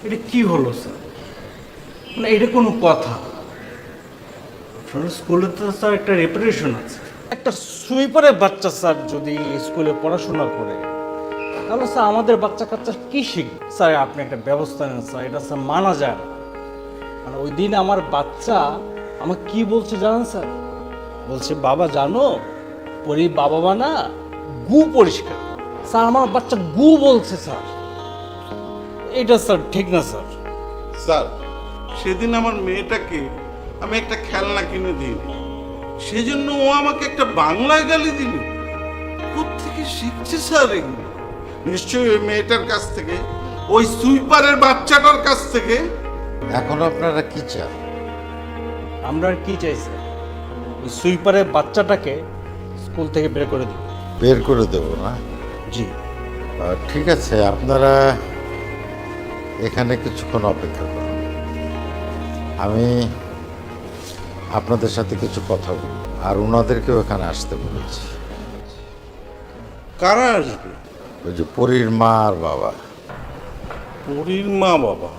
এটা কি হলো স্যার? মানে এটা কোনো কথা? আপনার স্কুলে তো স্যার একটা রেপুটেশন আছে। একটা সুইপারের বাচ্চা স্যার যদি স্কুলে পড়াশোনা করে, তাহলে স্যার আমাদের বাচ্চা কাচ্চা কি শিখবে? স্যার আপনি একটা ব্যবস্থা নেন স্যার, এটা স্যার মানা যায় না। মানে ওই দিন আমার বাচ্চা আমাকে কি বলছে জানেন স্যার? বলছে, বাবা জানো, পরি বাবা মা না গু পরিষ্কার। স্যার আমার বাচ্চা গু বলছে স্যার। এটা স্যার ঠিক না স্যার। স্যার, সেদিন আমার মেয়েটাকে আমি একটা খেলনা কিনে দিই, সেজন্য ও আমাকে একটা বাংলায় গালি দিল। কোত্থেকে শিখছে স্যার এগুলো? নিশ্চয়ই ওই মেয়েটার কাছ থেকে, ওই সুইপারের বাচ্চাটার কাছ থেকে। এখন আপনারা কি চান? আমরা আর কি চাই স্যার? ওই সুইপারের বাচ্চাটাকে স্কুল থেকে বের করে দিই। বের করে দেবো না? জি। ঠিক আছে, আপনারা এখানে কিছুক্ষণ অপেক্ষা করুন, আমি আপনাদের সাথে কিছু কথা বলব। আর ওনাদেরকেও এখানে আসতে বলেছি। কারা আসবে? ওই যে পরীর মা আর বাবা। পরীর মা বাবা?